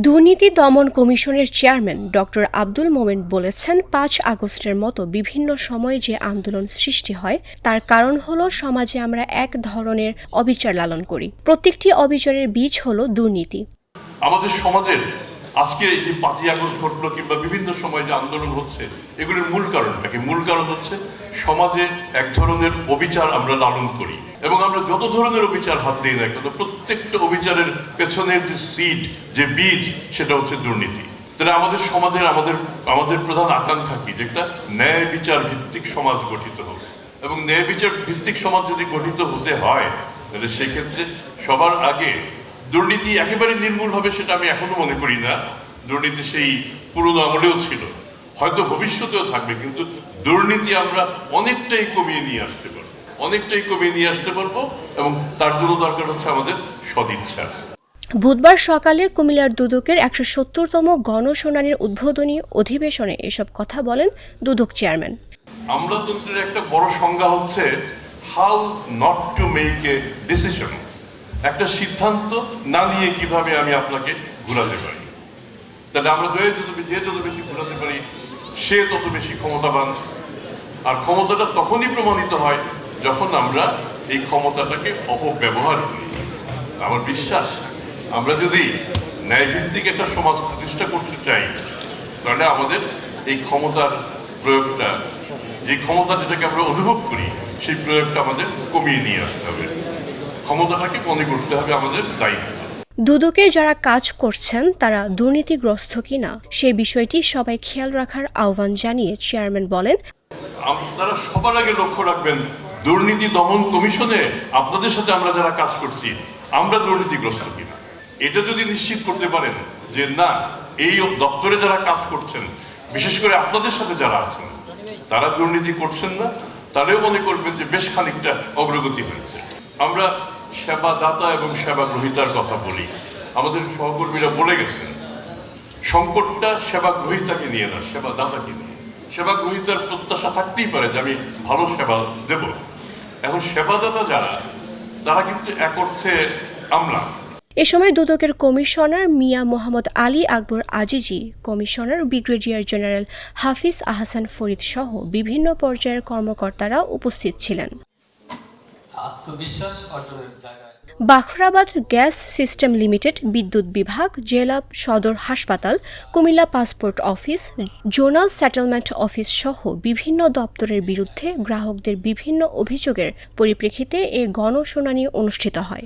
দুর্নীতি দমন কমিশনের চেয়ারম্যান ডক্টর আব্দুল মোমেন বলেছেন, ৫ আগস্টের মতো বিভিন্ন সময়ে যে আন্দোলন সৃষ্টি হয় তার কারণ হলো সমাজে আমরা এক ধরনের অবিচার লালন করি। প্রত্যেকটি অবিচারের বীজ হলো দুর্নীতি। আমাদের সমাজের আজকে এই যে ৫ই আগস্ট ঘটলো কিংবা বিভিন্ন সময় যে আন্দোলন হচ্ছে, এগুলোর মূল কারণটা কি? মূল কারণ হচ্ছে সমাজে এক ধরনের অবিচার আমরা লালন করি, এবং আমরা যত ধরনের অবিচার হাত দিই না কেন, প্রত্যেকটা অবিচারের পেছনের যে সিড, যে বীজ, সেটা হচ্ছে দুর্নীতি। তাহলে আমাদের সমাজের আমাদের প্রধান আকাঙ্ক্ষা কি? যে একটা ন্যায় বিচার ভিত্তিক সমাজ গঠিত হবে, এবং ন্যায় বিচার ভিত্তিক সমাজ যদি গঠিত হতে হয় তাহলে সেক্ষেত্রে সবার আগে দুর্নীতি একেবারে নির্মূল হবে সেটা আমি এখনো মনে করি না। দুর্নীতি সেই পুরনো আমলেও ছিল, হয়তো ভবিষ্যতেও থাকবে, কিন্তু দুর্নীতি আমরা অনেকটাই কমিয়ে নিয়ে আসতে পারবো, এবং তার জন্য দরকার হচ্ছে আমাদের সদিচ্ছা। বুধবার সকালে কুমিল্লার দুদকের ১৭০তম গণশুনানির উদ্বোধনী অধিবেশনে এসব কথা বলেন দুদক চেয়ারম্যান। আমলাতন্ত্রের একটা বড় সংজ্ঞা হচ্ছে how not to make a decision. একটা সিদ্ধান্ত না নিয়ে কিভাবে আমি আপনাকে ঘুরাতে পারি। তাহলে আমরা যে যত বেশি ঘুরাতে পারি সে তত বেশি ক্ষমতাবান, আর ক্ষমতাটা তখনই প্রমাণিত হয় যখন আমরা এই ক্ষমতাটাকে অপব্যবহার করি। আমার বিশ্বাস, আমরা যদি ন্যায়ভিত্তিক একটা সমাজ প্রতিষ্ঠা করতে চাই তাহলে আমাদের এই ক্ষমতার প্রয়োগটা, যে ক্ষমতা যেটাকে আমরা অনুভব করি, সেই প্রয়োগটা আমাদের কমিয়ে নিয়ে আসতে হবে। ক্ষমতাটাকে মনে করতে হবে আমাদের দায়িত্ব। দুদকে যারা কাজ করছেন তারা দুর্নীতিগ্রস্ত কিনা সে বিষয়টি সবাই খেয়াল রাখার আহ্বান জানিয়ে চেয়ারম্যান বলেন, আপনারা সবার আগে লক্ষ্য রাখবেন দুর্নীতি দমন কমিশনে আপনাদের সাথে আমরা যারা কাজ করছি আমরা দুর্নীতিগ্রস্ত কিনা। এটা যদি নিশ্চিত করতে পারেন যে না, এই দপ্তরে যারা কাজ করছেন, বিশেষ করে আপনাদের সাথে যারা আছেন, তারা দুর্নীতি করছেন না, তাহলেও মনে করবেন যে বেশ খানিকটা অগ্রগতি হয়েছে। আমরা সেবাদাতা এবং সেবা গ্রহীতার কথা বলি, আমাদের সহকর্মীরা বলে গেছেন সংকটটা সেবা গ্রহীতাকে নিয়ে না, সেবাদাতাকে নিয়ে। সেবা গ্রহীতার প্রত্যাশা থাকতেই পারে যে আমি ভালো সেবা দেব। এখন সেবাদাতা যারা, তারা কিন্তু এক অর্থে আমলা। এ সময় দুদকের commissioner Mia Mohammad Ali Akbar Azizi, commissioner brigadier general হাফিজ আহসান ফরিদ সহ বিভিন্ন পর্যায়ের কর্মকর্তারা উপস্থিত ছিলেন। বাখরাবাদ গ্যাস সিস্টেম লিমিটেড, বিদ্যুৎ বিভাগ, জেলা সদর হাসপাতাল, Comilla passport office, zonal settlement office সহ বিভিন্ন দপ্তরের বিরুদ্ধে গ্রাহকদের বিভিন্ন অভিযোগের পরিপ্রেক্ষিতে এ গণশুনানি অনুষ্ঠিত হয়।